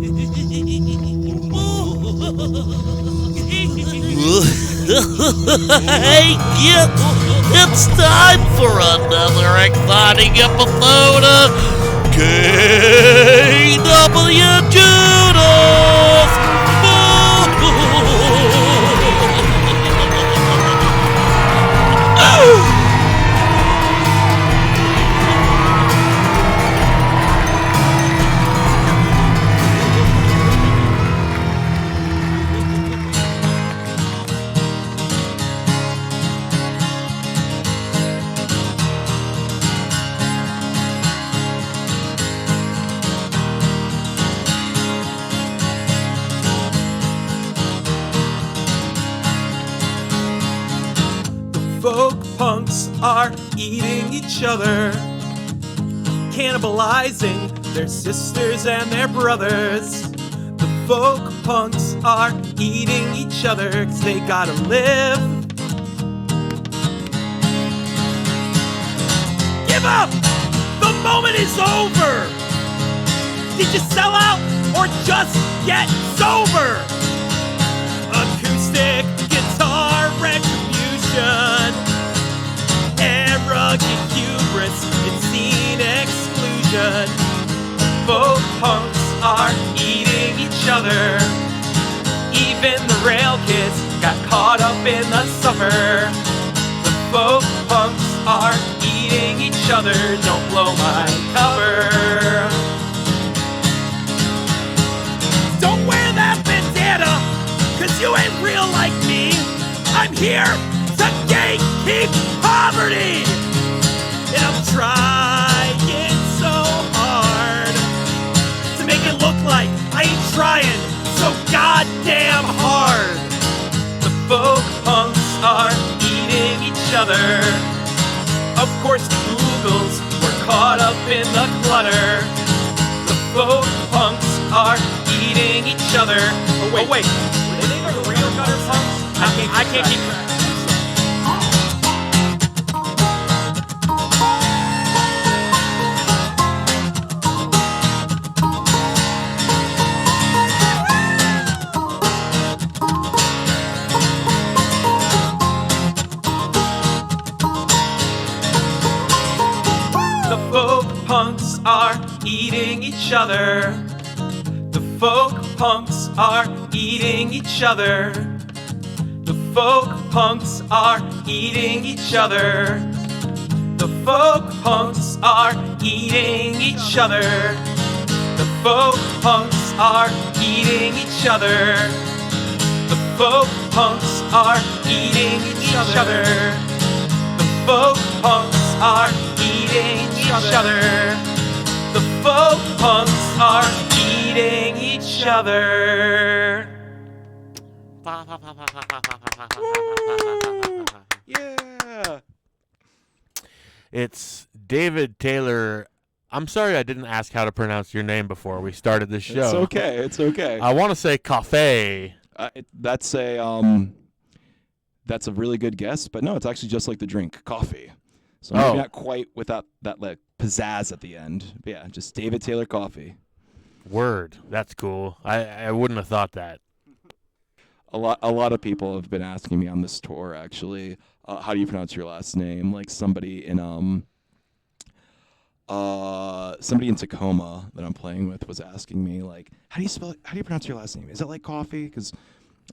Hey kids, it's time for another exciting episode of KWJUDAS! Folk punks are eating each other, cannibalizing their sisters and their brothers. The folk punks are eating each other 'cause they gotta live. Give up! The moment is over! Did you sell out or just get sober? Acoustic guitar retribution, arrogant hubris, and scene exclusion. Folk punks are eating each other. Even the rail kids got caught up in the summer. The folk punks are eating each other. Don't blow my cover. Don't wear that bandana, 'cause you ain't real like me. I'm here to gatekeep poverty, and I'm trying so hard to make it look like I ain't trying so goddamn hard. The folk punks are eating each other. Of course the Googles were caught up in the clutter. The folk punks are eating each other. Oh wait. Were they the rail gutter punks? I can't keep track. The folk punks are eating each other. The folk punks are eating each other. The folk punks are eating each other. The folk punks are eating each other. The folk punks are eating each other. The folk punks are eating each other. The folk punks are eating each other. The folk punks are eating each other. Yeah. It's David Taylor. I'm sorry I didn't ask how to pronounce your name before we started the show. It's okay. It's okay. I want to say Coffey. That's a really good guess, but no, it's actually just like the drink, coffee. So maybe not quite without that like pizzazz at the end. But yeah, just David Taylor Coffey. Word. That's cool. I wouldn't have thought that. A lot of people have been asking me on this tour actually, how do you pronounce your last name? Like somebody in Tacoma that I'm playing with was asking me like, how do you pronounce your last name? Is it like coffee? Because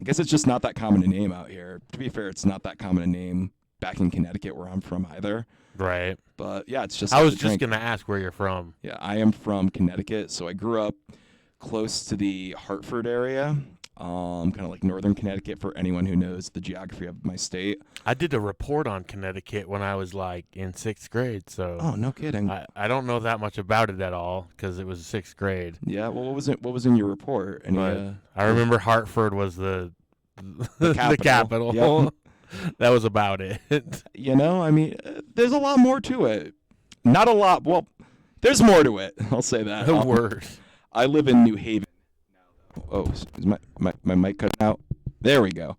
I guess it's just not that common a name out here. To be fair, it's not that common a name back in Connecticut where I'm from either. Right. But yeah, it's just. I was just gonna ask where you're from. Yeah, I am from Connecticut, so I grew up close to the Hartford area. Kind of like northern Connecticut for anyone who knows the geography of my state. I did a report on Connecticut when I was like in 6th grade, so. Oh, no kidding. I don't know that much about it at all because it was 6th grade. Yeah, well, what was in your report? I remember Hartford was the capital. Yep. That was about it. You know, I mean, there's a lot more to it. Not a lot. Well, there's more to it. I'll say that. Word. I live in New Haven. Oh, is my mic cutting out? There we go.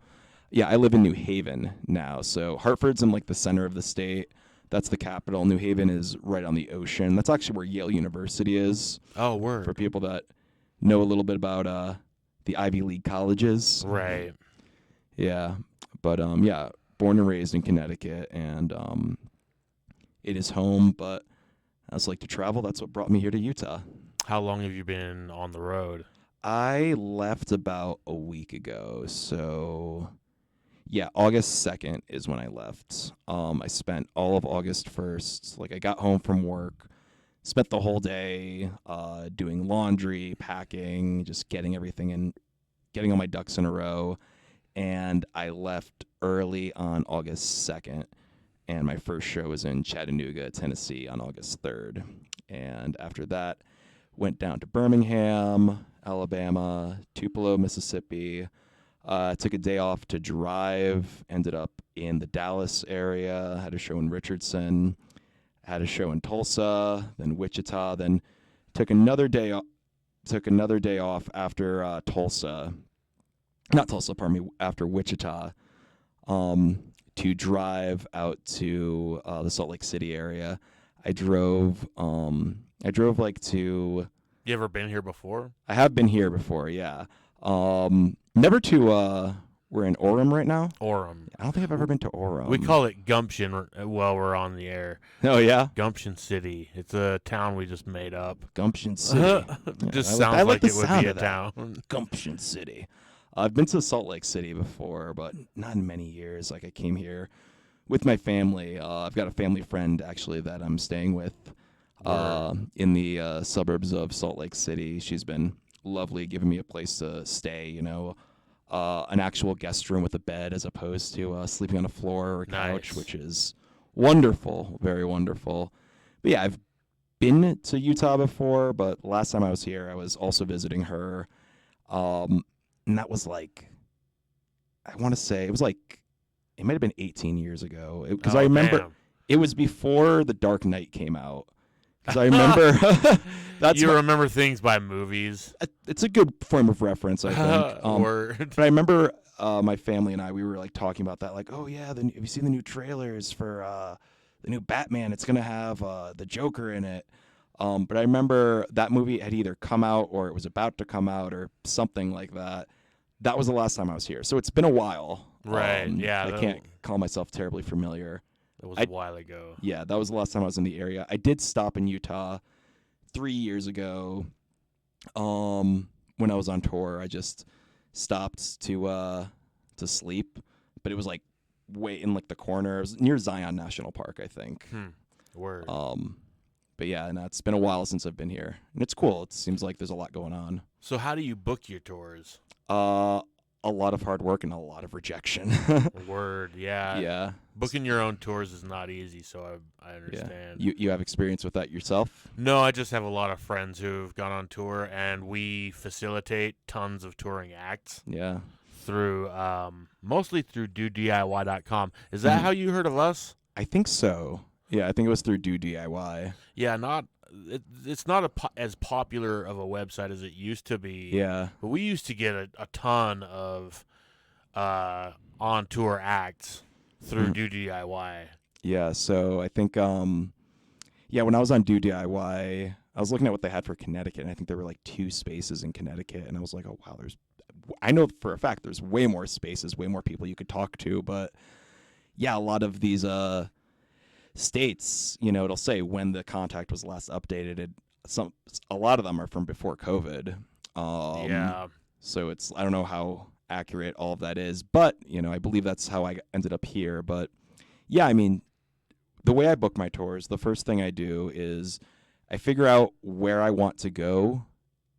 Yeah, I live in New Haven now. So Hartford's in like the center of the state. That's the capital. New Haven is right on the ocean. That's actually where Yale University is. Oh, word. For people that know a little bit about the Ivy League colleges. Right. Yeah, but yeah, born and raised in Connecticut, and it is home. But I also like to travel. That's what brought me here to Utah. How long have you been on the road? I left about a week ago, so yeah, August 2nd is when I left. I spent all of August 1st. Like, I got home from work, spent the whole day doing laundry, packing, just getting everything in, getting all my ducks in a row. And I left early on August 2nd. And my first show was in Chattanooga, Tennessee on August 3rd. And after that, went down to Birmingham, Alabama, Tupelo, Mississippi. Took a day off to drive, ended up in the Dallas area, had a show in Richardson, had a show in Tulsa, then Wichita, then took another day off after Tulsa. Not Tulsa, pardon me, after Wichita, to drive out to the Salt Lake City area. I drove like to... You ever been here before? I have been here before, yeah. Never to, we're in Orem right now. Orem. I don't think I've ever been to Orem. We call it Gumption while we're on the air. Oh, yeah? Gumption City. It's a town we just made up. Gumption City. Just I sounds like like the it would sound be a of that. town. Gumption City. I've been to Salt Lake City before, but not in many years. Like, I came here with my family. I've got a family friend, actually, that I'm staying with in the suburbs of Salt Lake City. She's been lovely, giving me a place to stay, you know, an actual guest room with a bed as opposed to sleeping on a floor or a couch, Nice. which is wonderful, very wonderful. But yeah, I've been to Utah before, but last time I was here, I was also visiting her. And that was like, I want to say, it might have been 18 years ago. Because I remember Damn. it was before The Dark Knight came out. Because I remember, remember things by movies. It's a good form of reference, I think. Word. But I remember my family and I, we were like talking about that, like, oh yeah, have you seen the new trailers for the new Batman? It's gonna have the Joker in it. But I remember that movie had either come out or it was about to come out or something like that. That was the last time I was here, so it's been a while. Right, yeah, I that- can't call myself terribly familiar. That was a while ago. Yeah, that was the last time I was in the area. I did stop in Utah 3 years ago. When I was on tour, I just stopped to sleep, but it was like way in like the corner. It was near Zion National Park, I think. Word. But yeah, and it's been a while since I've been here, and it's cool. It seems like there's a lot going on. So how do you book your tours? A lot of hard work and a lot of rejection. Word, yeah. Yeah. Booking your own tours is not easy, so I understand. Yeah. You have experience with that yourself? No, I just have a lot of friends who've gone on tour, and we facilitate tons of touring acts Yeah. through, mostly through DoDIY.com. Is that how you heard of us? I think so. Yeah, I think it was through Do DIY. Yeah, it's not as popular of a website as it used to be. Yeah. But we used to get a ton of on tour acts through Do DIY. Yeah, so I think when I was on Do DIY, I was looking at what they had for Connecticut, and I think there were like 2 spaces in Connecticut, and I was like, oh wow, I know for a fact there's way more spaces, way more people you could talk to, but yeah, a lot of these states, you know, it'll say when the contact was last updated. A lot of them are from before COVID. Yeah. So I don't know how accurate all of that is, but you know, I believe that's how I ended up here. But yeah, I mean, the way I book my tours, the first thing I do is I figure out where I want to go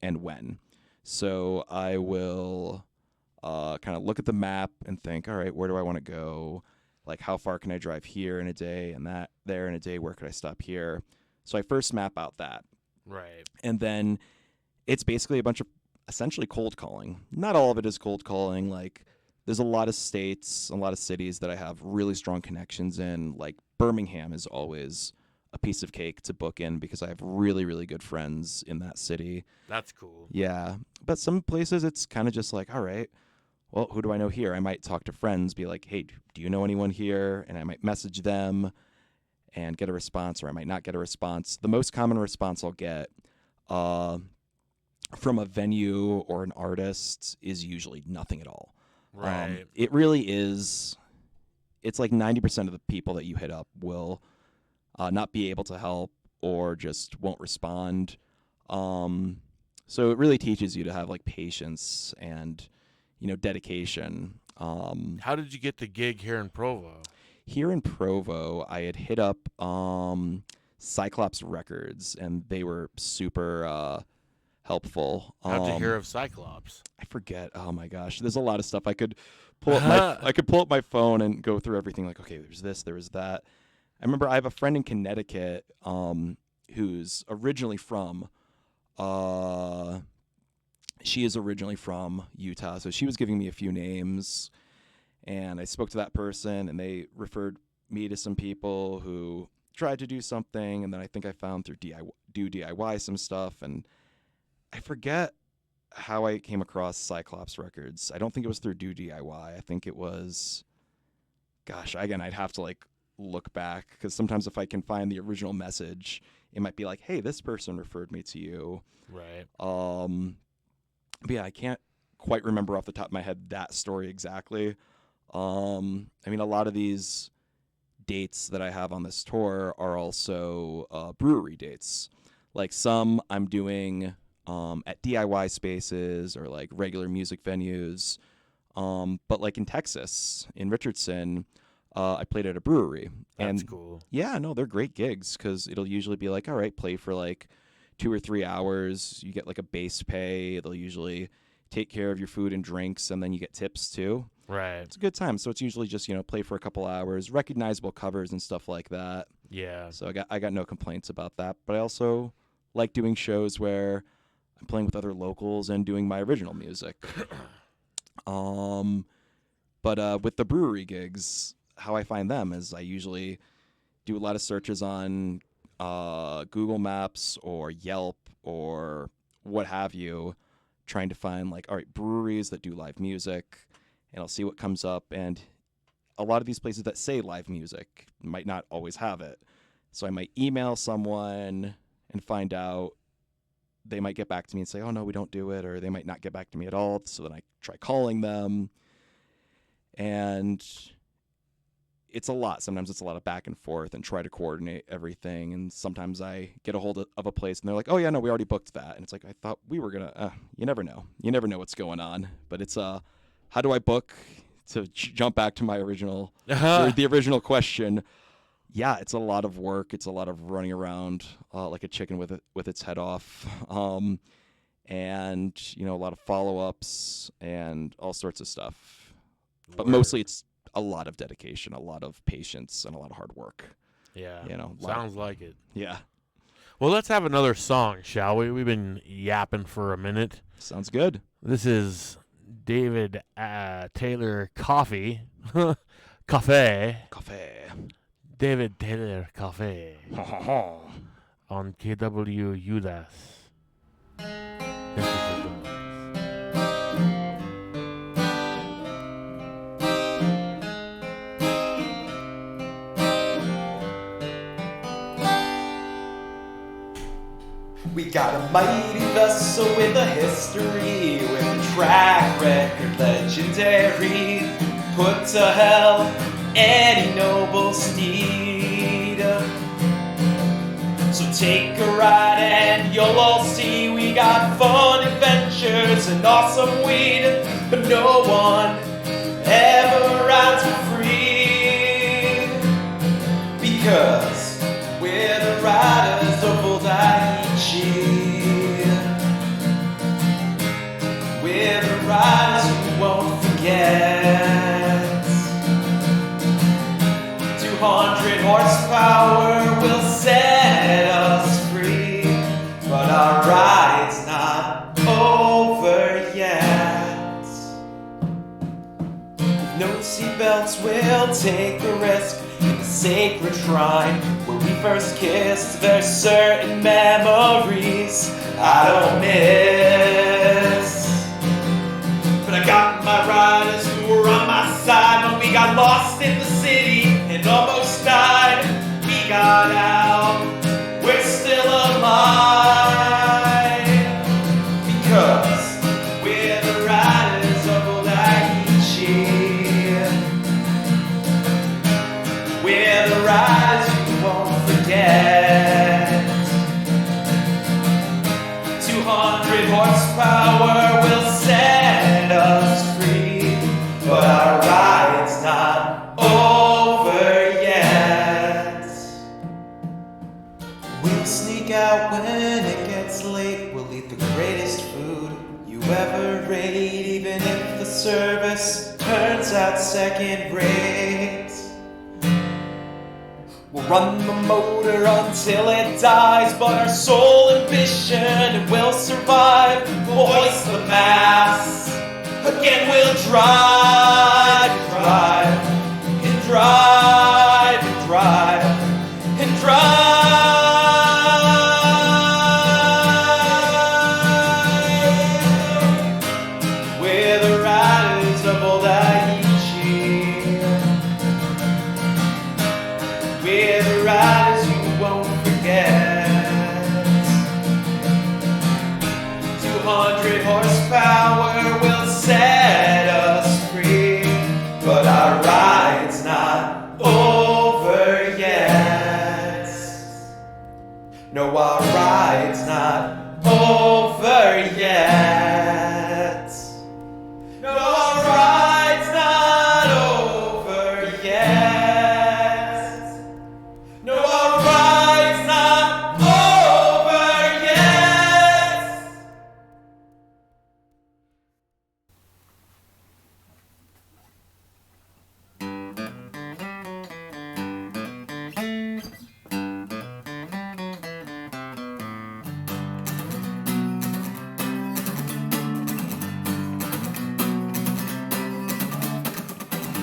and when. So I will kind of look at the map and think, all right, where do I want to go? Like, how far can I drive here in a day and that there in a day? Where could I stop here? So I first map out that. Right. And then it's basically a bunch of essentially cold calling. Not all of it is cold calling. Like, there's a lot of states, a lot of cities that I have really strong connections in. Like, Birmingham is always a piece of cake to book in because I have really, really good friends in that city. That's cool. Yeah. But some places it's kind of just like, all right, well, who do I know here? I might talk to friends, be like, hey, do you know anyone here? And I might message them and get a response, or I might not get a response. The most common response I'll get, from a venue or an artist is usually nothing at all. Right. It really is. It's like 90% of the people that you hit up will not be able to help or just won't respond. So it really teaches you to have like patience and, dedication. How did you get the gig here in Provo? Here in Provo, I had hit up Cyclops Records, and they were super helpful. How'd you hear of Cyclops? I forget. Oh my gosh, there's a lot of stuff. I could pull up I could pull up my phone and go through everything. Like, okay, there's this, there was that. I remember I have a friend in Connecticut who's originally from. She is originally from Utah, so she was giving me a few names, and I spoke to that person, and they referred me to some people who tried to do something, and then I think I found through DIY some stuff, and I forget how I came across Cyclops Records. I don't think it was through Do DIY. I think it was, gosh, again, I'd have to like look back, because sometimes if I can find the original message, it might be like, hey, this person referred me to you. Right. But yeah, I can't quite remember off the top of my head that story exactly. I mean, a lot of these dates that I have on this tour are also brewery dates. Like some I'm doing at DIY spaces or like regular music venues. But like in Texas, in Richardson, I played at a brewery. That's and cool. Yeah, no, they're great gigs because it'll usually be like, all right, play for like 2 or 3 hours. You get like a base pay. They'll usually take care of your food and drinks, and then you get tips too. Right. It's a good time. So it's usually just, play for a couple hours, recognizable covers and stuff like that. Yeah. So I got no complaints about that. But I also like doing shows where I'm playing with other locals and doing my original music. But with the brewery gigs, how I find them is I usually do a lot of searches on Google Maps or Yelp or what have you, trying to find like, all right, breweries that do live music, and I'll see what comes up. And a lot of these places that say live music might not always have it. So I might email someone and find out. They might get back to me and say, oh, no, we don't do it. Or they might not get back to me at all. So then I try calling them. And it's a lot. Sometimes it's a lot of back and forth and try to coordinate everything. And sometimes I get a hold of a place and they're like, oh, yeah, no, we already booked that. And it's like, I thought we were going to, you never know. You never know what's going on. But it's, how do I book? To jump back to my original, the original question. Yeah, it's a lot of work. It's a lot of running around like a chicken with its head off. And, a lot of follow-ups and all sorts of stuff. But mostly it's a lot of dedication, a lot of patience, and a lot of hard work. Yeah. Sounds like it. Yeah. Well, let's have another song, shall we? We've been yapping for a minute. Sounds good. This is David Taylor Coffey. Coffey. David Taylor Coffey. On KWJUDAS. Thank you for joining us. We got a mighty vessel with a history, with a track record legendary. Put to hell any noble steed. So take a ride and you'll all see we got fun adventures and awesome weed. But no one ever rides for free, because we're the riders of old Aichi. We're the riders who won't forget. 200 horsepower will set us free, but our ride's not over yet. With no seatbelts, we'll take a risk in the sacred shrine where we first kissed. There's certain memories I don't miss, but I got my riders who were on my side when we got lost in the city and almost died. We got out, we're still alive, horsepower will set us free, but our ride's not over yet. We'll sneak out when it gets late. We'll eat the greatest food you ever ate, even if the service turns out second rate. We'll run the motor until it dies, but our sole ambition will survive. We'll hoist the mast. Again we'll drive and drive and drive and drive and drive. We're the riders of old Aichi. We're the riders you won't forget. 200 horsepower will set us free, but our ride's not over yet. No, our ride's not over yet. No, our ride's not over yet. No, our ride's not over yet.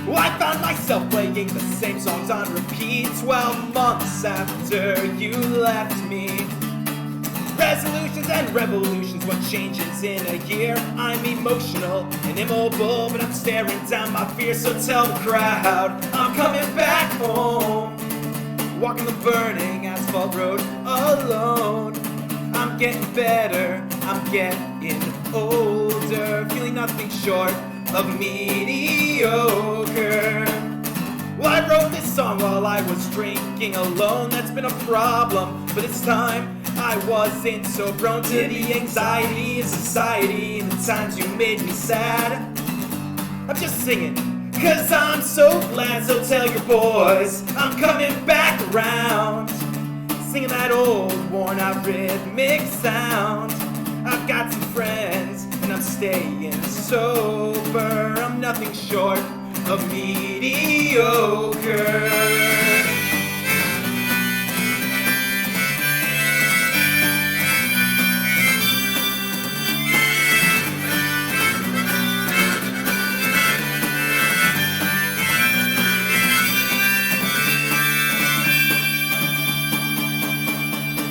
Well, I found myself playing the same songs on repeat 12 months after you left me. Resolutions and revolutions, what changes in a year? I'm emotional and immobile, but I'm staring down my fear. So tell the crowd I'm coming back home, walking the burning asphalt road alone. I'm getting better, I'm getting older, feeling nothing short of mediocre. Well, I wrote this song while I was drinking alone. That's been a problem, but this time I wasn't so prone to the anxiety of society and the times you made me sad. I'm just singing, cause I'm so glad, so tell your boys I'm coming back around, singing that old worn out rhythmic sound. I've got some friends and I'm staying sober. I'm nothing short of mediocre.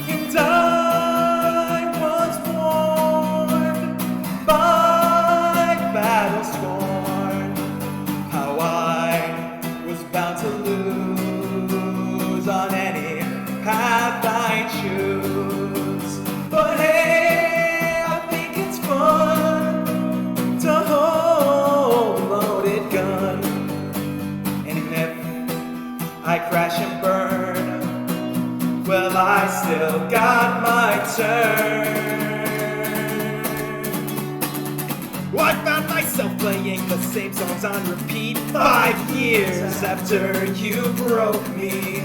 And I was warned by battle scorn, how I was bound to lose on any path I choose. But hey, I think it's fun to hold a loaded gun, and even if I crash and burn, well, I still got my turn. Well, I found myself playing the same songs on repeat 5 years after you broke me.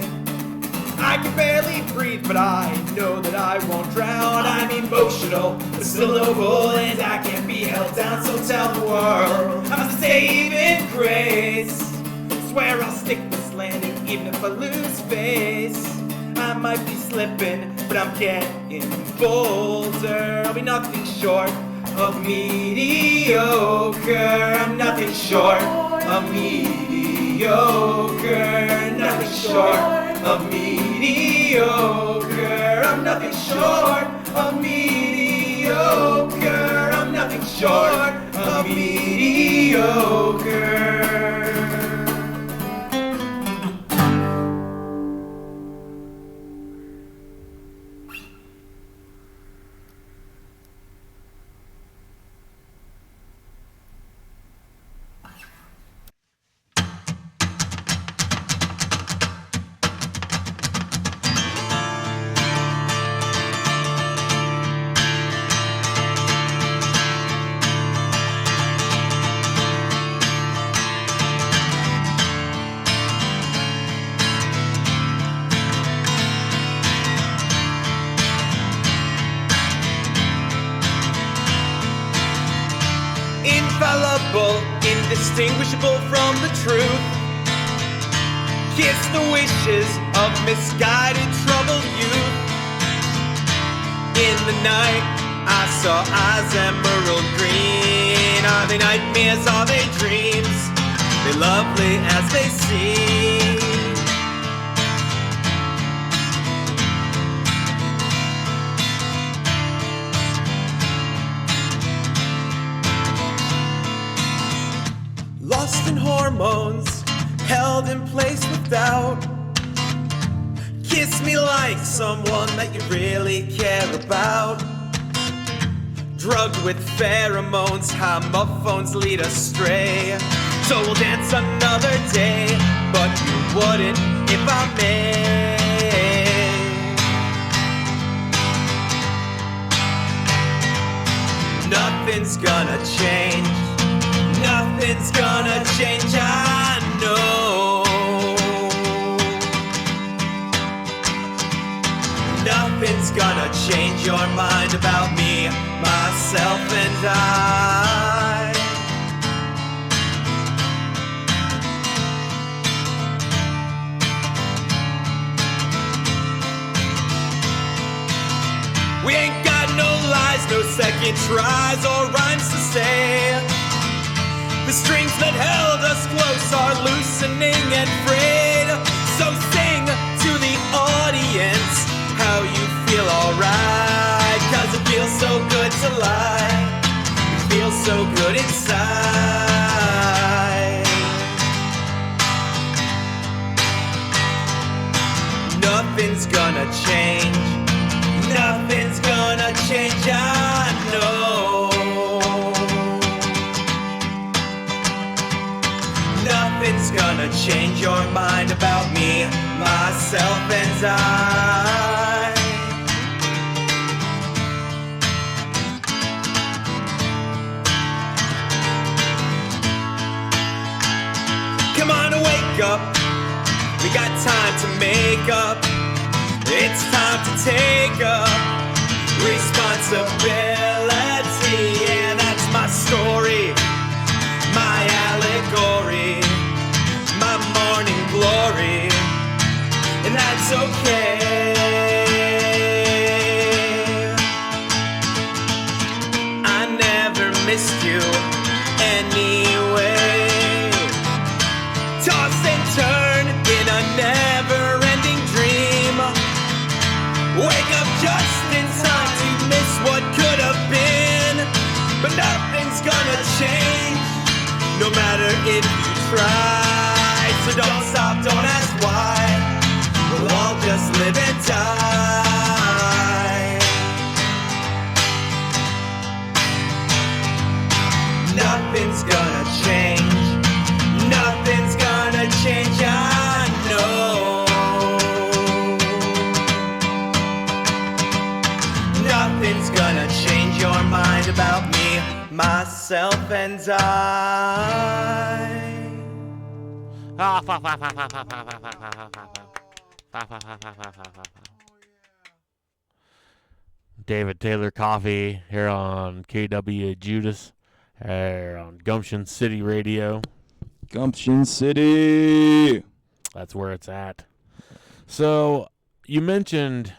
I can barely breathe, but I know that I won't drown. I'm emotional, but still noble, and I can't be held down. So tell the world I'm a saving grace. Swear I'll stick this landing, even if I lose face. I might be slipping, but I'm getting bolder. I'll be nothing short of mediocre. I'm nothing short of mediocre. Nothing short of mediocre. I'm nothing short of mediocre. I'm nothing short of mediocre. infallible, indistinguishable from the truth. Kiss the wishes of misguided, troubled youth. In the night, I saw eyes emerald green. Are they nightmares, are they dreams? They're lovely as they seem. Lost in hormones, held in place with doubt. Kiss me like someone that you really care about. Drugged with pheromones, homophones lead astray. So we'll dance another day, but you wouldn't if I may. Nothing's gonna change. Nothing's gonna change, I know. Nothing's gonna change your mind about me, myself, and I. We ain't got no lies, no second tries or rhymes to say. The strings that held us close are loosening and frayed. So sing to the audience how you feel alright. 'Cause it feels so good to lie. It feels so good inside. Nothing's gonna change. Nothing's gonna change, I know. Nothing's gonna change your mind about me, myself, and I. Come on, wake up. We got time to make up. It's time to take up responsibility. And that's my story, my allegory, my morning glory, and that's okay. I never missed you anyway. Toss and turn in a never-ending dream. Wake up just in time to miss what could have been. But nothing's gonna change, no matter if you try. So don't stop, don't ask why. We'll all just live and die. Nothing's gonna change. Nothing's gonna change, I know. Nothing's gonna change your mind about me, myself, and I. David Taylor Coffey here on KWJUDAS, here on Gumption City Radio. Gumption City. That's where it's at. So you mentioned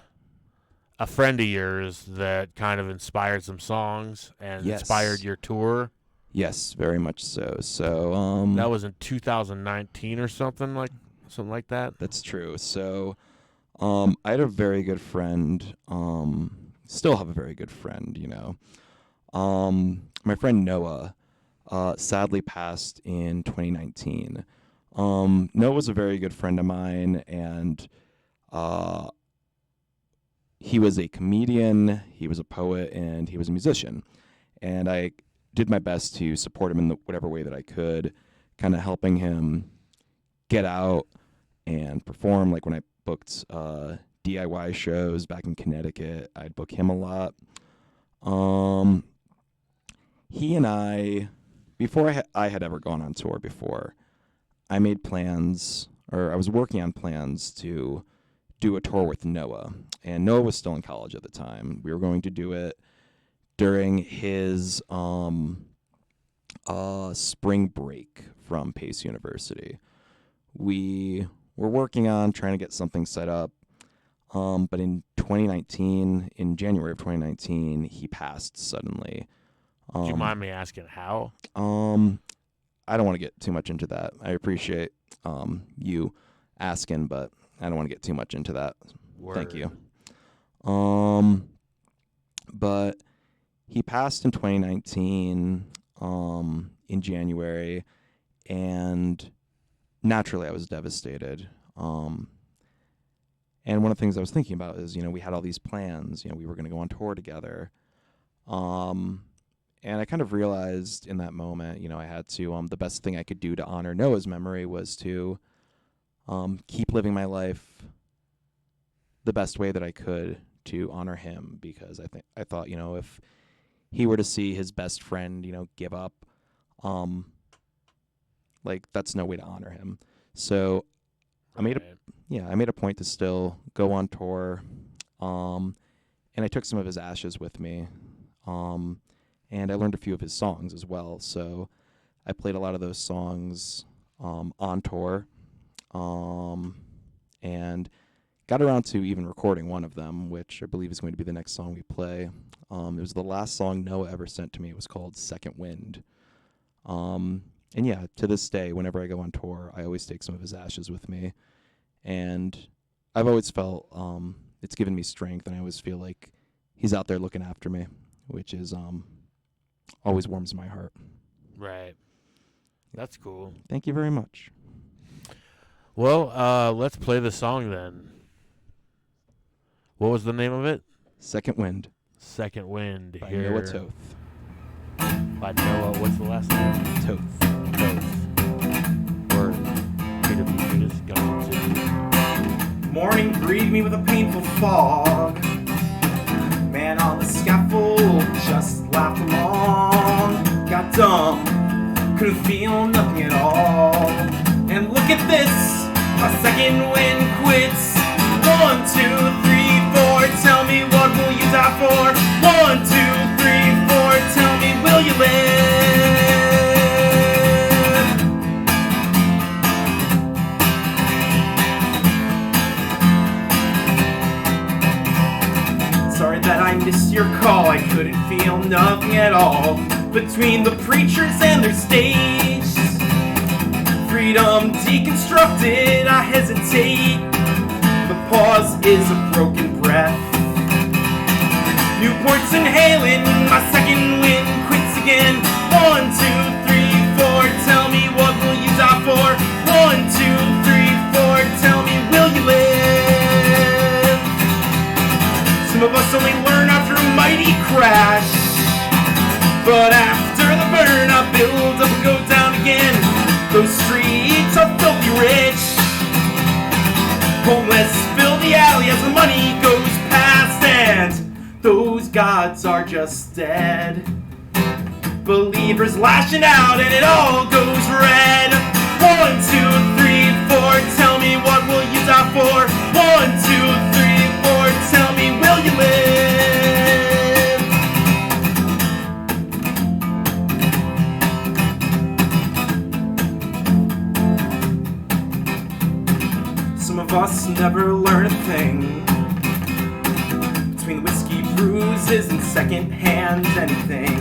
a friend of yours that kind of inspired some songs and Yes. inspired your tour. Yes, very much so. So That was in 2019 or something like that. that's true. So I had a very good friend. Still have a very good friend, you know. My friend Noah sadly passed in 2019. Noah was a very good friend of mine, and he was a comedian, he was a poet, and he was a musician. And I did my best to support him in whatever way that I could, kind of helping him get out and perform. Like when I booked DIY shows back in Connecticut, I'd book him a lot. He and I, before I had ever gone on tour before, I made plans, or I was working on plans to do a tour with Noah. And Noah was still in college at the time. We were going to do it during his spring break from Pace University. We were working on trying to get something set up, but in January of 2019, he passed suddenly. Do you mind me asking how? I don't want to get too much into that. I appreciate you asking, but I don't want to get too much into that. Word. Thank you. But he passed in 2019 in January, and naturally I was devastated. And one of the things I was thinking about is, we had all these plans. We were going to go on tour together. And I kind of realized in that moment, I had to, the best thing I could do to honor Noah's memory was to keep living my life the best way that I could to honor him, because I thought, if he were to see his best friend, give up, that's no way to honor him. So I made a point to still go on tour, and I took some of his ashes with me, and I learned a few of his songs as well. So I played a lot of those songs on tour, and got around to even recording one of them, which I believe is going to be the next song we play. It was the last song Noah ever sent to me. It was called Second Wind. And yeah, to this day, whenever I go on tour, I always take some of his ashes with me. And I've always felt it's given me strength, and I always feel like he's out there looking after me, which is always warms my heart. Right. That's cool. Thank you very much. Well, let's play the song then. What was the name of it? Second Wind. Second Wind. By here. Noah Toth. By Noah, what's the last name? Toth. Or KWJUDAS, Gumption. Morning greeted me with a painful fog. Man on the scaffold just laughed along. Got dumb, couldn't feel nothing at all. And look at this, my second wind quits. 1, 2, 3, 4, tell me what will you die for? 1, 2, 3, 4, tell me will you live? Sorry that I missed your call, I couldn't feel nothing at all. Between the preachers and their stage, freedom deconstructed, I hesitate. The pause is a broken breath. Newport's inhaling, my second wind quits again. 1, 2, 3, 4, tell me what will you die for? 1, 2, 3, 4, tell me will you live? Some of us only learn after a mighty crash, but after the burn I build up and go down again. Those streets are filthy rich, homeless fill the alley as the money goes past, and those gods are just dead. Believers lashing out and it all goes red. 1, 2, 3, 4, tell me what will you die for? 1, 2, 3, 4, tell me will you live? Some of us never learn a thing. Between whiskey bruises and second-hand anything.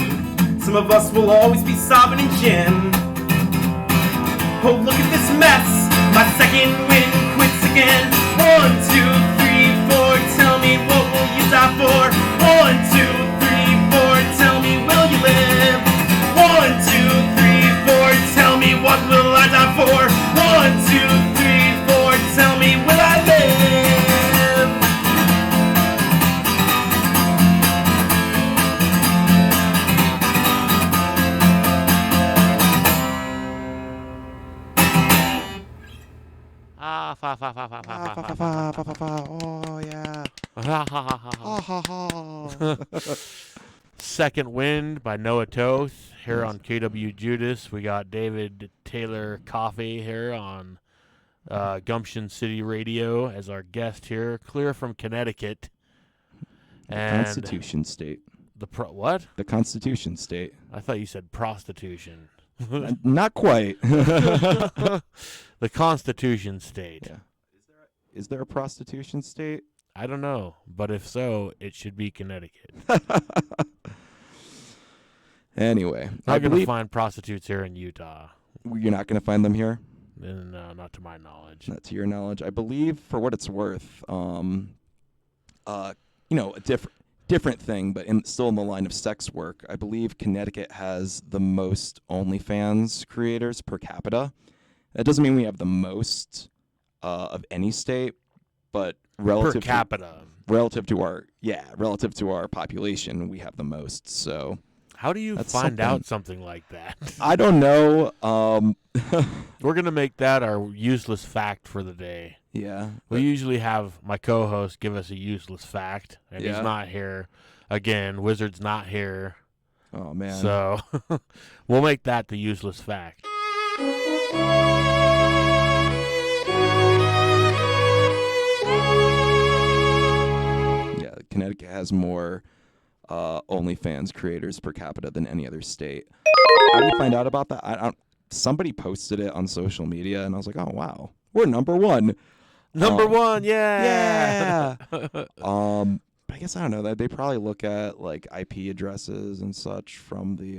Some of us will always be sobbing in gin. Oh, look at this mess. My second wind quits again. 1, 2, 3, 4, tell me what will you die for? 1, 2, 3, 4, tell me will you live? 1, 2, 3, 4, tell me what will I die for? 1, 2, 3, 4, tell me will I live? Fa fa fa fa fa fa fa fa fa. Oh yeah. Ha ha ha ha ha. Second Wind by Noah Toth here on KWJUDAS. We got David Taylor Coffey here on Gumption City Radio as our guest here, clear from Connecticut. And Constitution State. What? The Constitution State. I thought you said prostitution. Not quite. The Constitution State. Yeah. Is there a prostitution state? I don't know, but if so, it should be Connecticut. Anyway, Not going to find prostitutes here in Utah. You're not going to find them here? No, not to my knowledge. Not to your knowledge. I believe, for what it's worth, a different thing, but still in the line of sex work, I believe Connecticut has the most OnlyFans creators per capita. That doesn't mean we have the most of any state, but relative to our population, we have the most. So how do you find out something like that? I don't know. We're gonna make that our useless fact for the day. Yeah, we usually have my co-host give us a useless fact, and he's not here again. Wizard's not here. Oh man! So we'll make that the useless fact. Connecticut has more OnlyFans creators per capita than any other state. How do you find out about that? Somebody posted it on social media, and I was like, oh, wow. We're number one. Number one, yeah. But I guess, I don't know. They probably look at, like, IP addresses and such from the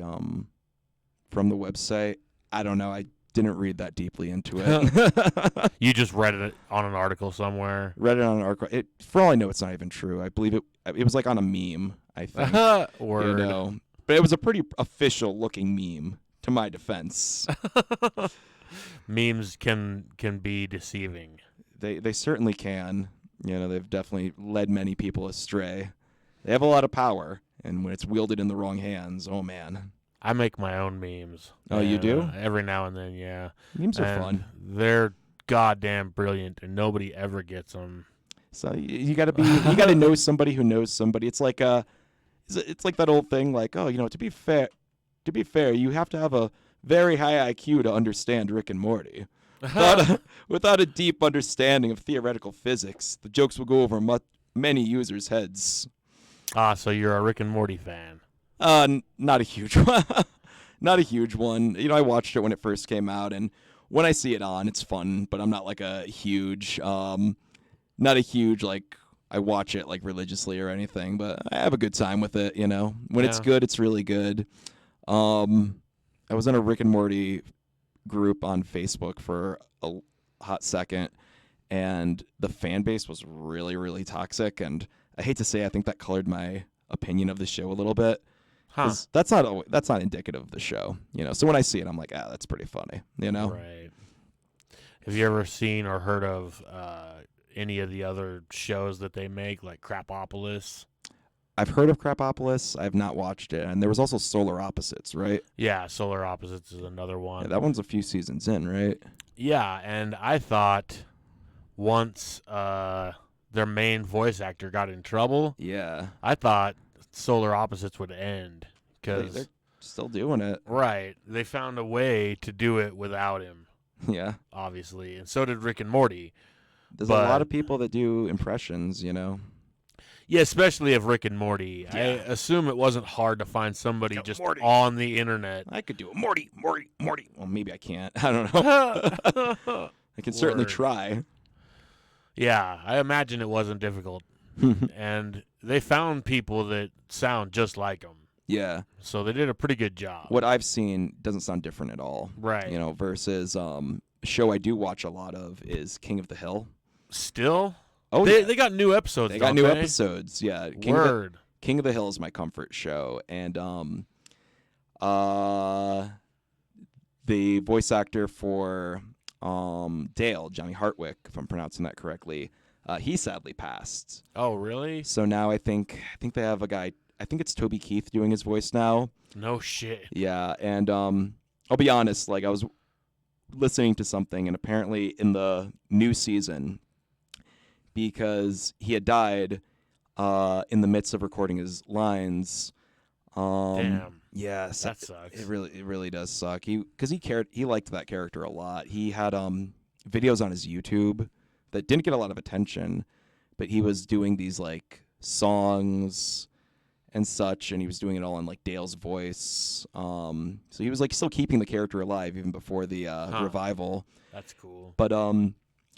website. I don't know. I didn't read that deeply into it. You just read it on an article somewhere. Read it on an article. For all I know, it's not even true. I believe it was like on a meme, I think. Word. You know? But it was a pretty official looking meme, to my defense. Memes can be deceiving. They certainly can. You know, they've definitely led many people astray. They have a lot of power, and when it's wielded in the wrong hands, oh man. I make my own memes. Oh, you do? Every now and then, yeah. Memes are fun. They're goddamn brilliant, and nobody ever gets them. So you gotta know somebody who knows somebody. It's like that old thing, like, oh, you know, to be fair, you have to have a very high IQ to understand Rick and Morty. Without a deep understanding of theoretical physics, the jokes will go over many users' heads. Ah, so you're a Rick and Morty fan. Not a huge one. Not a huge one. You know, I watched it when it first came out, and when I see it on, it's fun, but I'm not like a huge, like, I watch it like religiously or anything, but I have a good time with it, you know. When it's good, it's really good. I was in a Rick and Morty group on Facebook for a hot second, and the fan base was really, really toxic, and I hate to say, I think that colored my opinion of the show a little bit. Huh. That's not indicative of the show, you know. So when I see it, I'm like, that's pretty funny, you know. Right. Have you ever seen or heard of any of the other shows that they make, like Crapopolis? I've heard of Crapopolis. I've not watched it. And there was also Solar Opposites, right? Yeah, Solar Opposites is another one. Yeah, that one's a few seasons in, right? Yeah, and I thought once their main voice actor got in trouble, I thought Solar Opposites would end. Cause they're still doing it. Right. They found a way to do it without him. Yeah. Obviously. And so did Rick and Morty. There's a lot of people that do impressions, you know. Yeah, especially of Rick and Morty. Yeah. I assume it wasn't hard to find somebody just Morty on the internet. I could do a Morty. Well, maybe I can't. I don't know. I can certainly try. Yeah, I imagine it wasn't difficult. And they found people that sound just like them. Yeah. So they did a pretty good job. What I've seen doesn't sound different at all. Right. You know, versus a show I do watch a lot of is King of the Hill. Still? Oh, they got new episodes. They got new episodes. Yeah. King of the Hill is my comfort show, and the voice actor for Dale, Johnny Hartwick, if I'm pronouncing that correctly, he sadly passed. Oh, really? So now I think they have a guy. I think it's Toby Keith doing his voice now. No shit. Yeah, and I'll be honest. Like, I was listening to something, and apparently in the new season, because he had died in the midst of recording his lines. Damn. Yeah, that sucks. It really does suck. He liked that character a lot. He had videos on his YouTube that didn't get a lot of attention, but he was doing these like songs and such, and he was doing it all in like Dale's voice. So he was like still keeping the character alive even before the revival. That's cool. But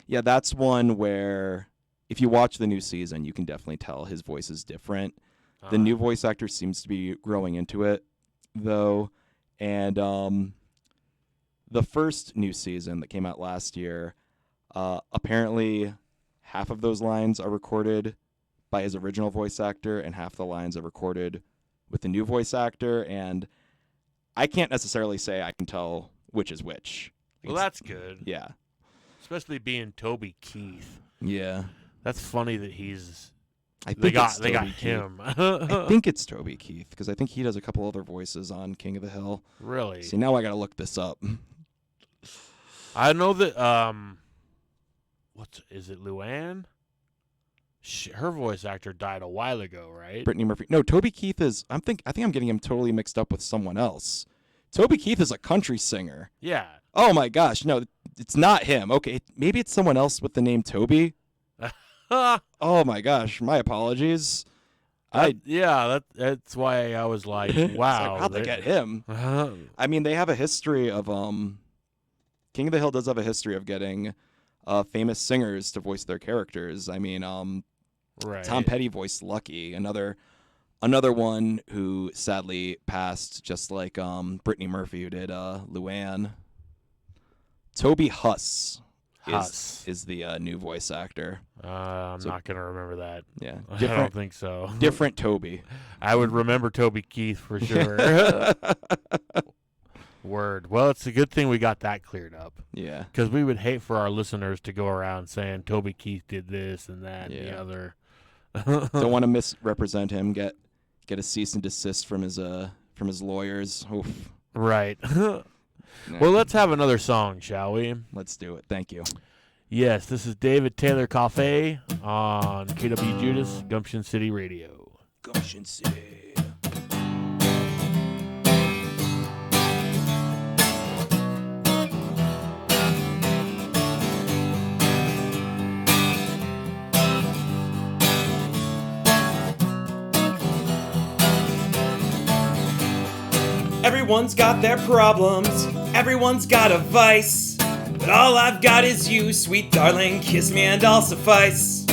yeah, that's one where if you watch the new season, you can definitely tell his voice is different. The new voice actor seems to be growing into it, though. And the first new season that came out last year, apparently half of those lines are recorded by his original voice actor, and half the lines are recorded with the new voice actor. And I can't necessarily say I can tell which is which. Well, that's good. Yeah. Especially being Toby Keith. Yeah. That's funny that he's... I think They got Toby him. I think it's Toby Keith, because I think he does a couple other voices on King of the Hill. Really? See, now I got to look this up. I know that, is it Luann? Her voice actor died a while ago, right? Brittany Murphy. No, Toby Keith is, I think I'm getting him totally mixed up with someone else. Toby Keith is a country singer. Yeah. Oh my gosh, no, it's not him. Okay, maybe it's someone else with the name Toby. Oh my gosh, my apologies. That's why I was like, wow. It's like, how'd they get him? I mean, they have a history of King of the Hill does have a history of getting famous singers to voice their characters. I mean, right. Tom Petty voiced Lucky, another one who sadly passed, just like Brittany Murphy, who did Luann. Toby Huss is the new voice actor. I'm not going to remember that. Yeah. I don't think so. Different Toby. I would remember Toby Keith for sure. Word. Well, it's a good thing we got that cleared up. Yeah. Because we would hate for our listeners to go around saying Toby Keith did this and that and the other. Don't want to misrepresent him. Get a cease and desist from his lawyers. Oof. Right. Nah. Well, let's have another song, shall we? Let's do it. Thank you. Yes, this is David Taylor Coffey on KWJUDAS, Gumption City Radio. Gumption City. Everyone's got their problems, everyone's got a vice. But all I've got is you, sweet darling, kiss me and I'll suffice.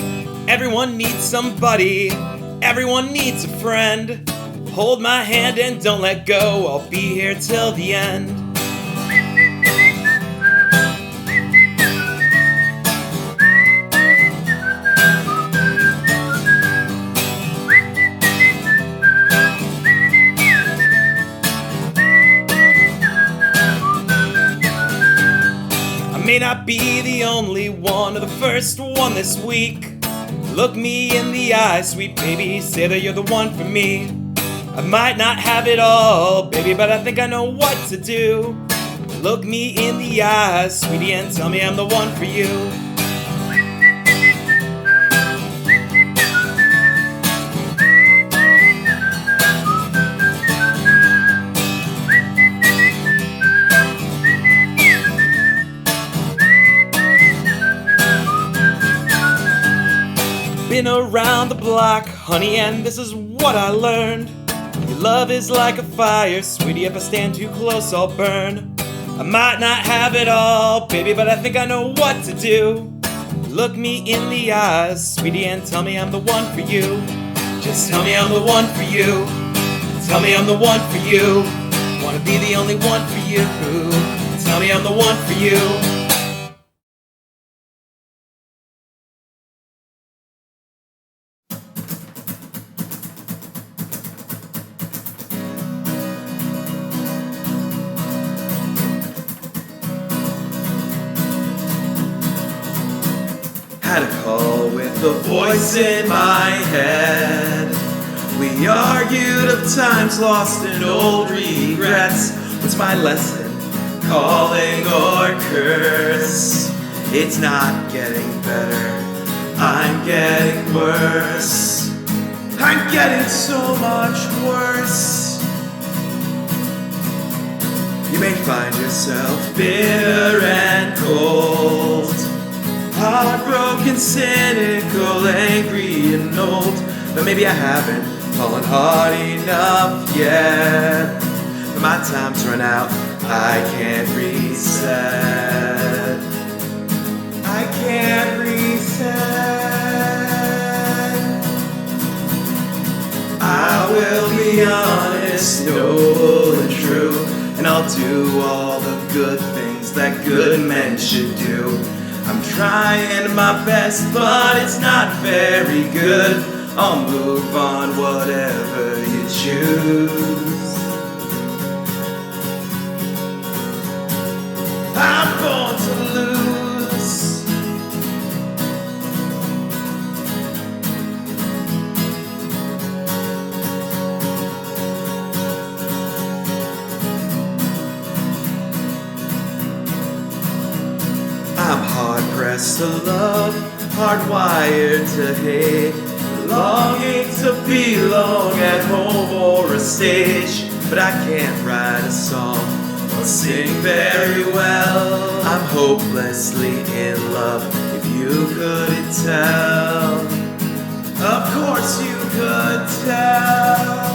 Everyone needs somebody, everyone needs a friend. Hold my hand and don't let go, I'll be here till the end. May not be the only one or the first one this week. Look me in the eye, sweet baby, say that you're the one for me. I might not have it all, baby, but I think I know what to do. Look me in the eyes, sweetie, and tell me I'm the one for you. Been around the block, honey, and this is what I learned. Your love is like a fire, sweetie, if I stand too close, I'll burn. I might not have it all, baby, but I think I know what to do. Look me in the eyes, sweetie, and tell me I'm the one for you. Just tell me I'm the one for you. Tell me I'm the one for you. Wanna be the only one for you. Tell me I'm the one for you. Had a call with the voice in my head. We argued of times lost and old regrets. What's my lesson? Calling or curse? It's not getting better, I'm getting worse. I'm getting so much worse. You may find yourself bitter and cold, heartbroken, cynical, angry and old. But maybe I haven't fallen hard enough yet. My time's run out, I can't reset. I can't reset. I will be honest, noble and true, and I'll do all the good things that good men should do. I'm trying my best, but it's not very good. I'll move on, whatever you choose. I'm born to lose. I'm hard-pressed to love, hardwired to hate, longing to belong at home or a stage. But I can't write a song or sing very well. I'm hopelessly in love, if you couldn't tell. Of course you could tell.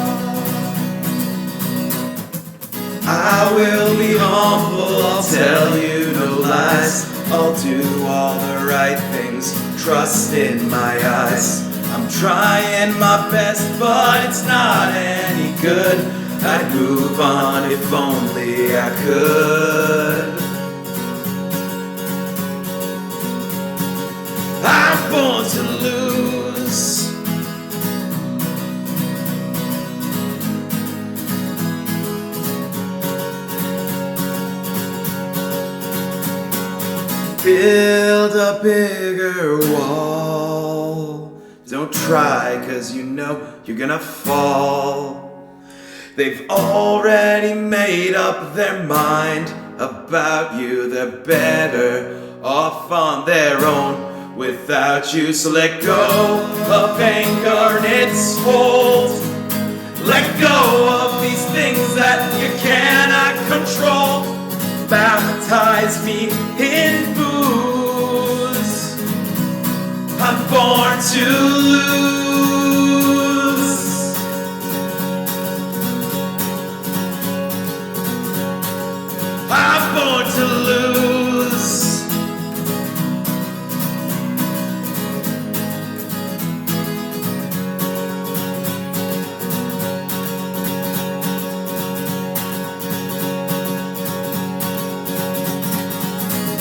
I will be humble, I'll tell you no lies. I'll do all the right things, trust in my eyes. I'm trying my best, but it's not any good. I'd move on if only I could. I'm born to lose. Build a bigger wall. Don't try, 'cause you know you're gonna fall. They've already made up their mind about you. They're better off on their own without you. So let go of anger and its hold. Let go of these things that you cannot control. Baptize me in booze. I'm born to lose. I'm born to lose.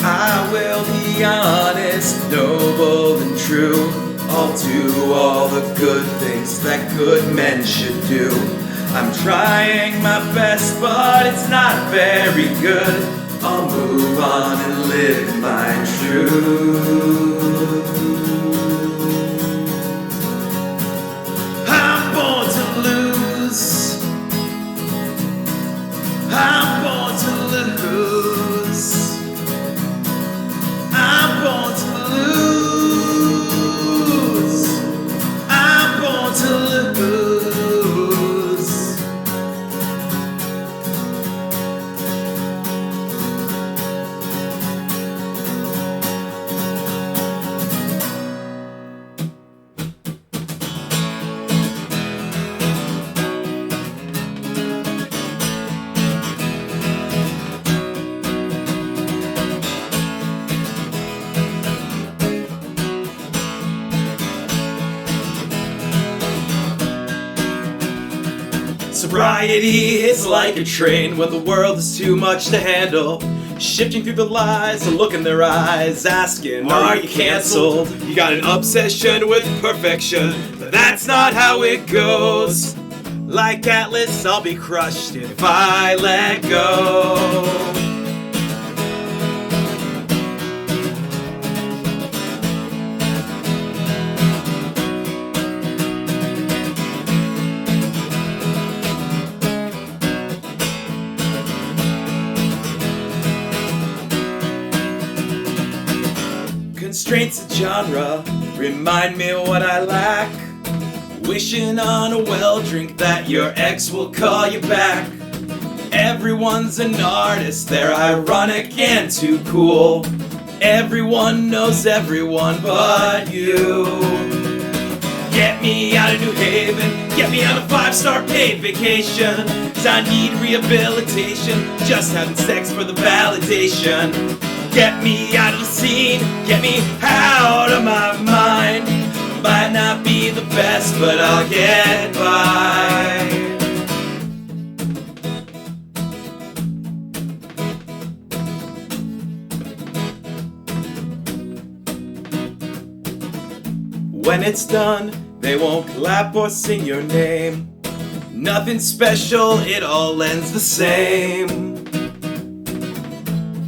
I will be honest, noble and true. I'll do all the good things that good men should do. I'm trying my best, but it's not very good. I'll move on and live my truth. I'm born to lose. I'm born to lose. I'm born to lose. I'm born to lose. Sobriety is like a train when the world is too much to handle. Shifting through the lies, a look in their eyes, asking, are you cancelled? You got an obsession with perfection, but that's not how it goes. Like Atlas, I'll be crushed if I let go. Constraints of genre remind me of what I lack. Wishing on a well drink that your ex will call you back. Everyone's an artist, they're ironic and too cool. Everyone knows everyone but you. Get me out of New Haven, get me on a 5-star paid vacation. 'Cause I need rehabilitation, just having sex for the validation. Get me out of the scene, get me out of my mind. Might not be the best, but I'll get by. When it's done, they won't clap or sing your name. Nothing special, it all ends the same.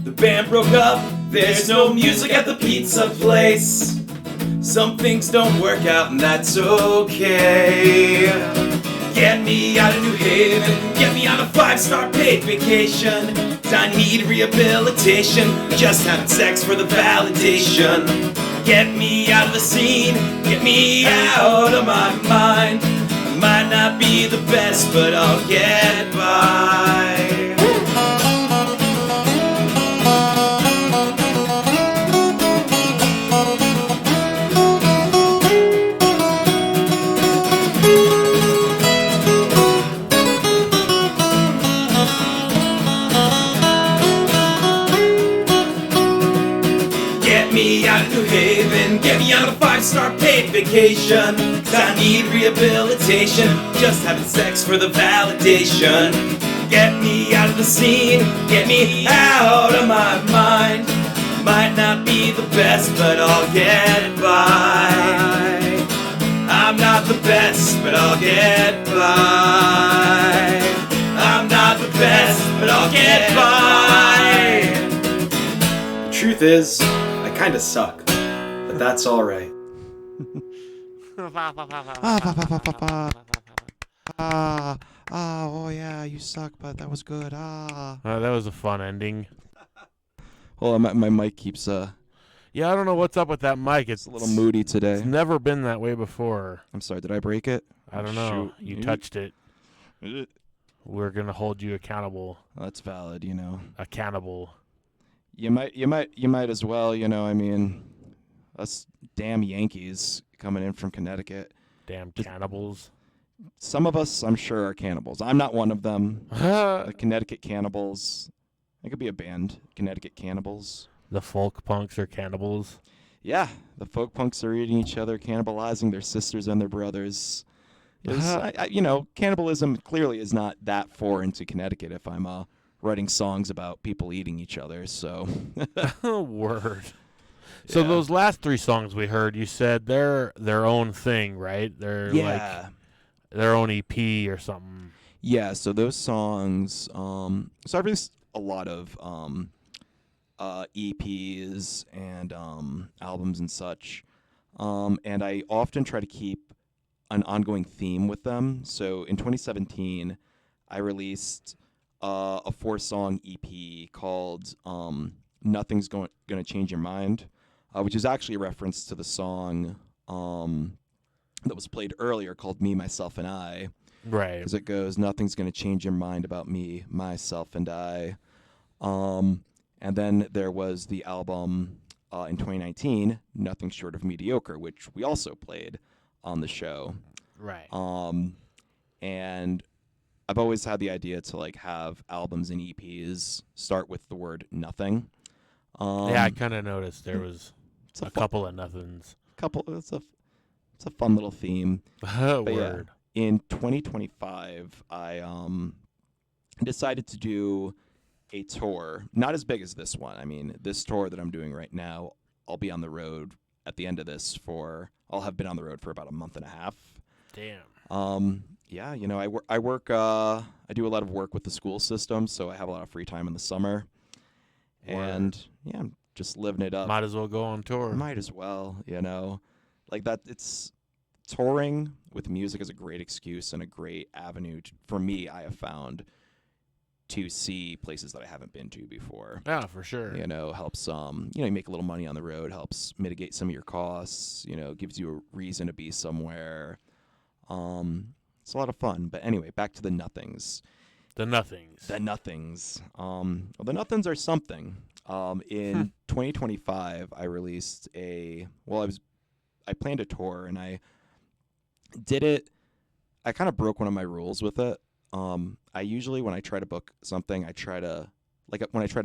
The band broke up, there's no music at the pizza place. Some things don't work out and that's okay. Get me out of New Haven, get me on a 5-star paid vacation. 'Cause I need rehabilitation, just having sex for the validation. Get me out of the scene, get me out of my mind. I might not be the best, but I'll get by. Get me on a 5-star paid vacation. 'Cause I need rehabilitation, just having sex for the validation. Get me out of the scene, get me out of my mind. Might not be the best, but I'll get by. I'm not the best, but I'll get by. I'm not the best, but I'll get by. The truth is, I kinda suck. That's all right. Oh yeah, you suck, but that was good. That was a fun ending. Well, my mic keeps Yeah, I don't know what's up with that mic. It's a little moody today. It's never been that way before. I'm sorry, did I break it? I don't know. Shoot. You touched it. We're gonna hold you accountable. That's valid, you know. Accountable. You might as well, you know. I mean, us damn Yankees coming in from Connecticut. Damn cannibals. Some of us, I'm sure, are cannibals. I'm not one of them. The Connecticut Cannibals. It could be a band. Connecticut Cannibals. The folk punks are cannibals. Yeah, the folk punks are eating each other, cannibalizing their sisters and their brothers. You know, cannibalism clearly is not that foreign to Connecticut if I'm writing songs about people eating each other, so. Word. So Yeah. those last 3 songs we heard, you said they're their own thing, right? They're like their own EP or something. Yeah, so those songs, so I released a lot of EPs and albums and such, and I often try to keep an ongoing theme with them. So in 2017, I released a 4-song EP called Nothing's Gonna Change Your Mind, which is actually a reference to the song that was played earlier called Me, Myself, and I. Right. Because it goes, nothing's going to change your mind about me, myself, and I. And then there was the album in 2019, Nothing Short of Mediocre, which we also played on the show. Right. And I've always had the idea to like have albums and EPs start with the word nothing. Yeah, I kind of noticed there was a couple of nothings. It's a fun little theme. Word. Yeah, in 2025, I decided to do a tour, not as big as this one. I mean, this tour that I'm doing right now, I'll be on the road at the end of this I'll have been on the road for about a month and a half. Damn. Yeah, you know, I do a lot of work with the school system, so I have a lot of free time in the summer. And yeah, I'm just living it up. Might as well go on tour. Might as well, you know. Like that, it's touring with music is a great excuse and a great avenue for me, I have found, to see places that I haven't been to before. Yeah, for sure. You know, helps, you make a little money on the road, helps mitigate some of your costs, you know, gives you a reason to be somewhere. It's a lot of fun. But anyway, back to the nothings. The nothings. The nothings. Well, the nothings are something. In 2025, I released I planned a tour, and I Did it. I kind of broke one of my rules with it. I usually, when I try to book something, when I try to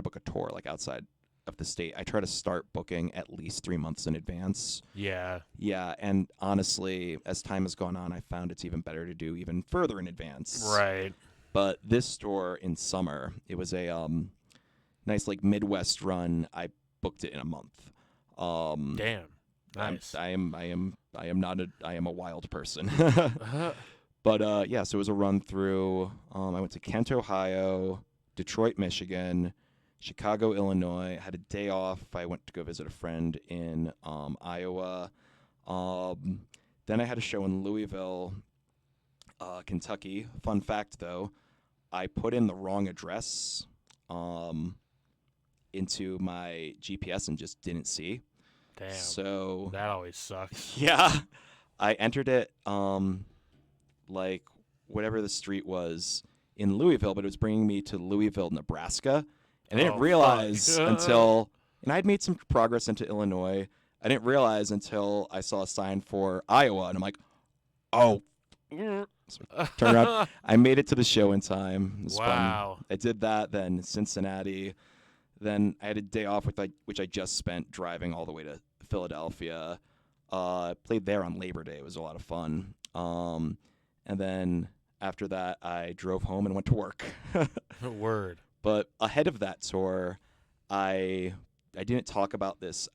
book a tour, like outside of the state, I try to start booking at least 3 months in advance. Yeah. Yeah, and honestly, as time has gone on, I found it's even better to do even further in advance. Right. But this tour in summer, it was a nice like Midwest run. I booked it in a month. Damn. Nice. I am a wild person. But yeah, so it was a run through. I went to Kent, Ohio, Detroit, Michigan, Chicago, Illinois. I had a day off. I went to go visit a friend in Iowa. Then I had a show in Louisville, Kentucky. Fun fact, though, I put in the wrong address into my GPS and just didn't see. Damn. So that always sucks. yeah, I entered it like whatever the street was in Louisville, but it was bringing me to Louisville, Nebraska. And I didn't realize until, and I'd made some progress into Illinois. I didn't realize until I saw a sign for Iowa, and I'm like, oh. So turn around. I made it to the show in time. It was Wow. fun. I did that, then Cincinnati. Then I had a day off, which I just spent driving all the way to Philadelphia. Played there on Labor Day. It was a lot of fun. And then after that, I drove home and went to work. Word. But ahead of that tour, I didn't talk about this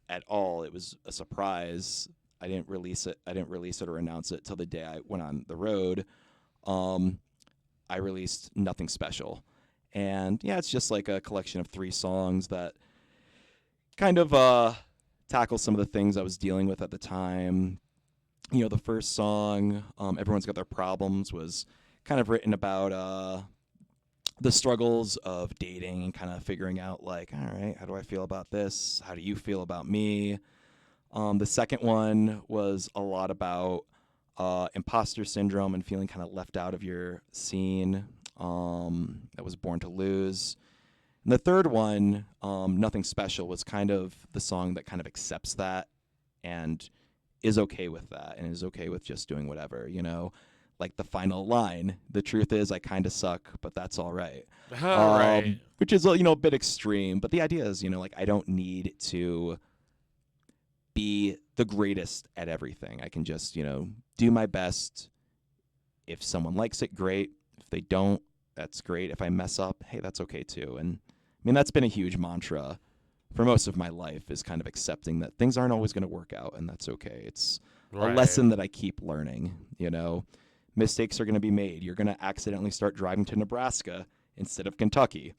at all. It was a surprise. I didn't release it or announce it till the day I went on the road. I released Nothing Special. And yeah, it's just like a collection of 3 songs that kind of tackle some of the things I was dealing with at the time. You know, the first song, Everyone's Got Their Problems, was kind of written about the struggles of dating and kind of figuring out, like, all right, how do I feel about this? How do you feel about me? The second one was a lot about imposter syndrome and feeling kind of left out of your scene. That was Born to Lose. And the third one, Nothing Special, was kind of the song that kind of accepts that and is okay with that and is okay with just doing whatever, you know, like the final line. The truth is I kind of suck, but that's all right. Right. Which is, you know, a bit extreme. But the idea is, you know, like I don't need to be the greatest at everything. I can just, you know, do my best. If someone likes it, great. If they don't, that's great. If I mess up, hey, that's okay too. And I mean, that's been a huge mantra for most of my life, is kind of accepting that things aren't always going to work out, and that's okay. It's a lesson that I keep learning, you know. Mistakes are going to be made. You're going to accidentally start driving to Nebraska instead of Kentucky.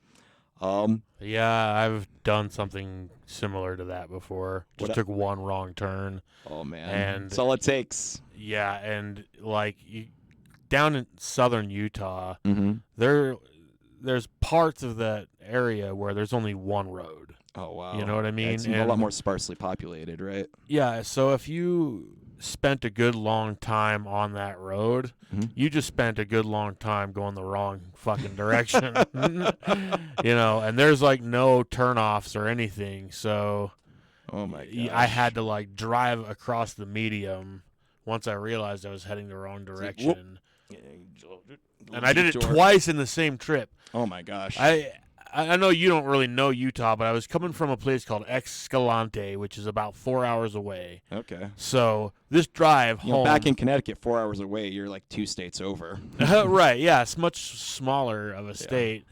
Yeah, I've done something similar to that before. Just took one wrong turn. Oh, man. And that's all it takes. Yeah, and like down in southern Utah, there's parts of that area where there's only one road. Oh, wow. You know what I mean? It's a lot more sparsely populated, right? Yeah, so if you spent a good long time on that road, you just spent a good long time going the wrong fucking direction. You know, and there's like no turnoffs or anything, so oh my gosh. I had to like drive across the medium once I realized I was heading the wrong direction. And I did it twice in the same trip. Oh my gosh. I know you don't really know Utah, but I was coming from a place called Escalante, which is about 4 hours away. Okay. So this drive home. Know, back in Connecticut, 4 hours away, you're like 2 states over. Right, yeah. It's much smaller of a state.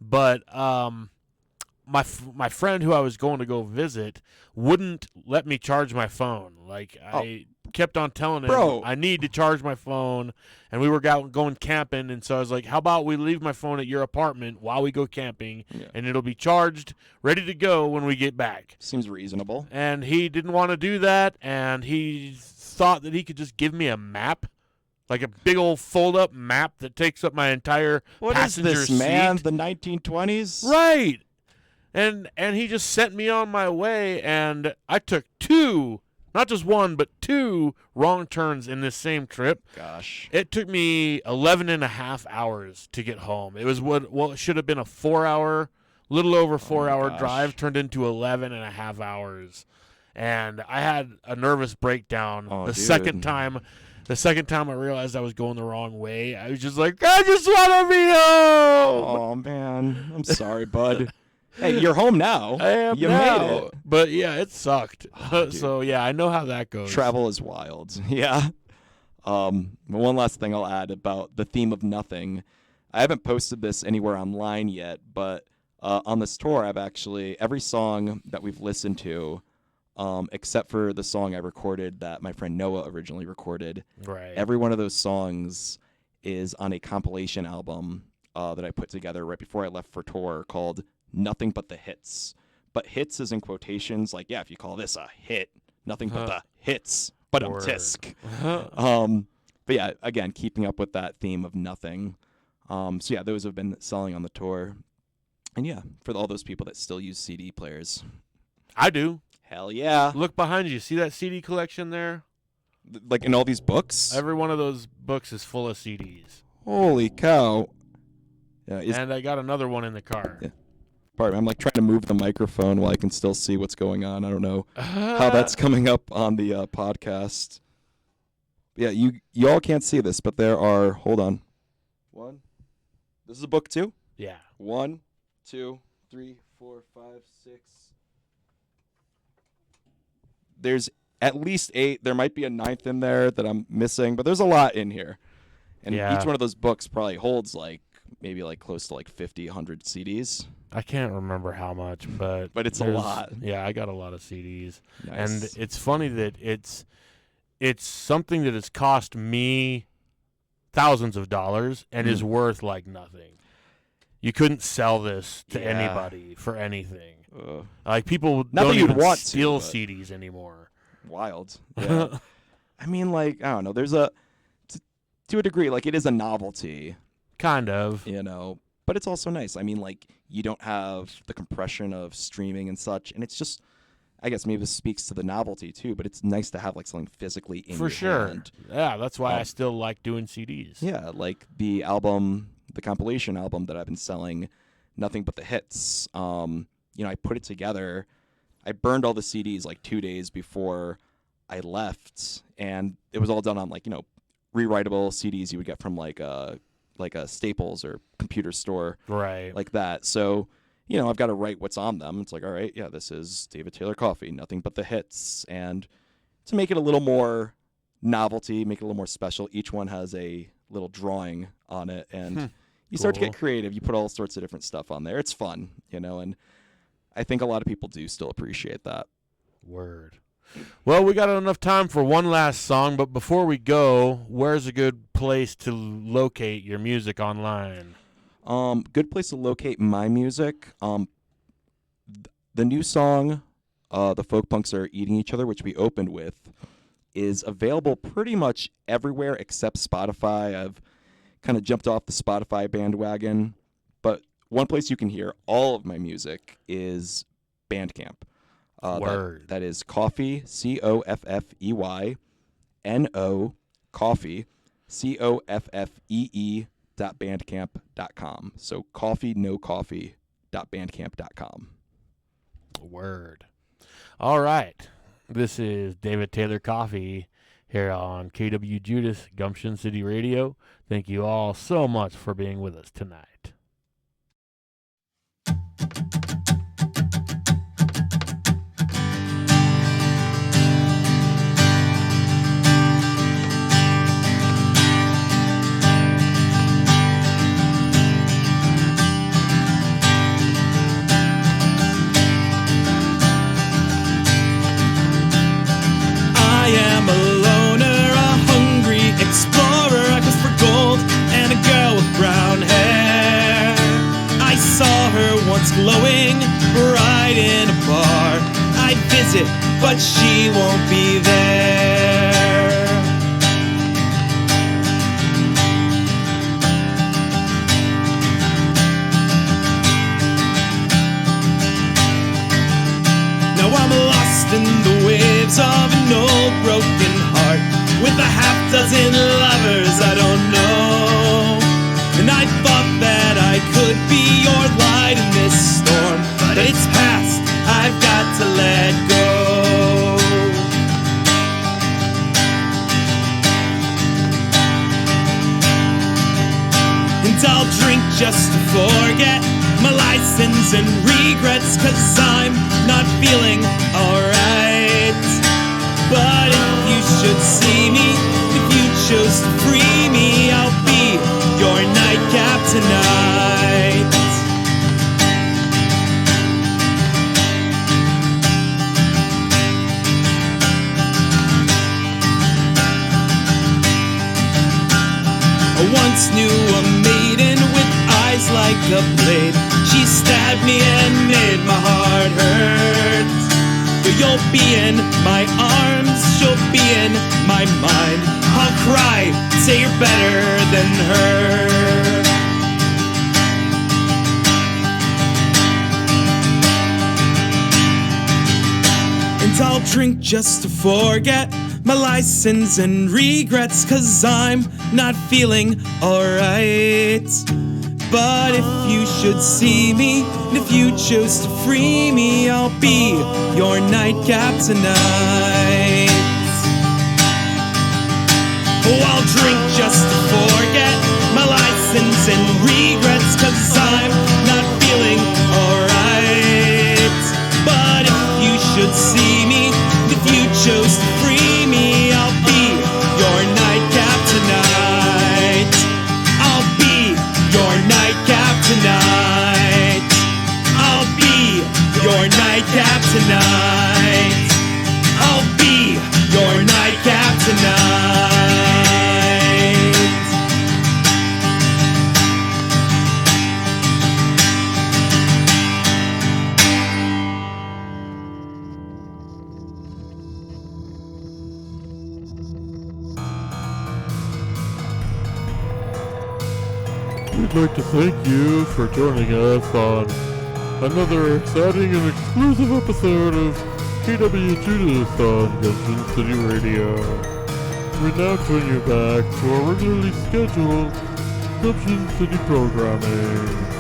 But my friend who I was going to go visit wouldn't let me charge my phone. Like, I kept on telling him, I need to charge my phone. And we were going camping, and so I was like, how about we leave my phone at your apartment while we go camping, and it'll be charged, ready to go when we get back. Seems reasonable. And he didn't want to do that, and he thought that he could just give me a map, like a big old fold-up map that takes up my entire passenger seat. What is this, man? The 1920s? Right. And he just sent me on my way, and I took 2, not just 1, but 2 wrong turns in this same trip. Gosh. It took me 11 and a half hours to get home. It was what should have been a 4-hour, little over 4-hour drive turned into 11 and a half hours. And I had a nervous breakdown the second time The second time I realized I was going the wrong way, I was just like, I just want to be home. Oh, man. I'm sorry, bud. Hey, you're home now. I am you now. made it. But, yeah, it sucked. Oh, So, yeah, I know how that goes. Travel is wild. Yeah. One last thing I'll add about the theme of nothing. I haven't posted this anywhere online yet, but on this tour, I've actually, every song that we've listened to, except for the song I recorded that my friend Noah originally recorded, Right. every one of those songs is on a compilation album that I put together right before I left for tour called Nothing But the Hits. But hits is in quotations, like, yeah, if you call this a hit, nothing but the hits, but Word. tisk. But yeah, again, keeping up with that theme of nothing. So yeah, those have been selling on the tour. And yeah, for all those people that still use CD players. I do. Hell yeah. Look behind you. See that CD collection there? Like in all these books? Every one of those books is full of CDs. Holy cow. Yeah, And I got another one in the car. Yeah. Pardon me, I'm like trying to move the microphone while I can still see what's going on. I don't know how that's coming up on the podcast. Yeah, you all can't see this, but there are, hold on. One. This is a book too? Yeah. 1, 2, 3, 4, 5, 6. There's at least 8. There might be a 9th in there that I'm missing, but there's a lot in here. And Yeah. each one of those books probably holds like maybe like close to like 50, 100 CDs. I can't remember how much, but But it's a there's- lot. Yeah, I got a lot of CDs. Nice. And it's funny that it's something that has cost me thousands of dollars and is worth like nothing. You couldn't sell this to Yeah. anybody for anything. Ugh. Like people Not don't that you'd even want to, steal but- CDs anymore. Wild. Yeah. I mean, like, I don't know. There's to a degree, like, it is a novelty, Kind of. you know, but it's also nice. I mean, like, you don't have the compression of streaming and such, and it's just, I guess maybe this speaks to the novelty too, but it's nice to have, like, something physically in For your sure. hand. Yeah, that's why I Um, still like doing CDs. Yeah, like the album, the compilation album that I've been selling, Nothing But the Hits. You know, I put it together. I burned all the CDs like 2 days before I left, and it was all done on like, you know, rewritable CDs you would get from like a Staples or computer store Right. like that. So, you know, I've got to write what's on them. It's like, all right, yeah, this is David Taylor Coffey, Nothing But the Hits, and to make it a little more novelty, make it a little more special, each one has a little drawing on it, and you start to Cool. get creative. You put all sorts of different stuff on there. It's fun, you know, and I think a lot of people do still appreciate that. Word. Well, we got enough time for one last song, but before we go, where's a good place to locate your music online? Good place to locate my music. The new song, The Folk Punks Are Eating Each Other, which we opened with, is available pretty much everywhere except Spotify. I've kind of jumped off the Spotify bandwagon, but one place you can hear all of my music is Bandcamp. Word. That is Coffey, Coffey, NO, Coffey, Coffee.bandcamp.com. So coffeenocoffee.bandcamp.com. Word. All right. This is David Taylor Coffey here on KWJUDAS, Gumption City Radio. Thank you all so much for being with us tonight. I am a loner, a hungry explorer. I quest for gold and a girl with brown hair. I saw her once glowing bright in a bar. I'd visit, but she won't be there. Now I'm lost in the waves of an old broken heart, with a half dozen lovers I don't know. And I thought that I could be your light in this storm, but it's past, I've got to let go. sins and regrets, 'cause I'm not feeling alright. But if you should see me, if you chose to free me, I'll be your nightcap tonight. I once knew a maiden with eyes like a blade. She stabbed me and made my heart hurt. But you'll be in my arms, she'll be in my mind. I'll cry, say you're better than her. And I'll drink just to forget my license and regrets, 'cause I'm not feeling alright. But if you should see me, and if you chose to free me, I'll be your nightcap tonight. Oh, I'll drink just to forget my license and regrets, 'cause I'm not feeling alright. But if you should see me, and if you chose to free me, I'll be your nightcap tonight. I'll be your nightcap tonight. I'll be your nightcap tonight. I'll be your nightcap tonight. We'd like to thank you for joining us on another exciting and exclusive episode of KWJUDAS on Gumption City Radio. We now turn you back to our regularly scheduled Gumption City programming.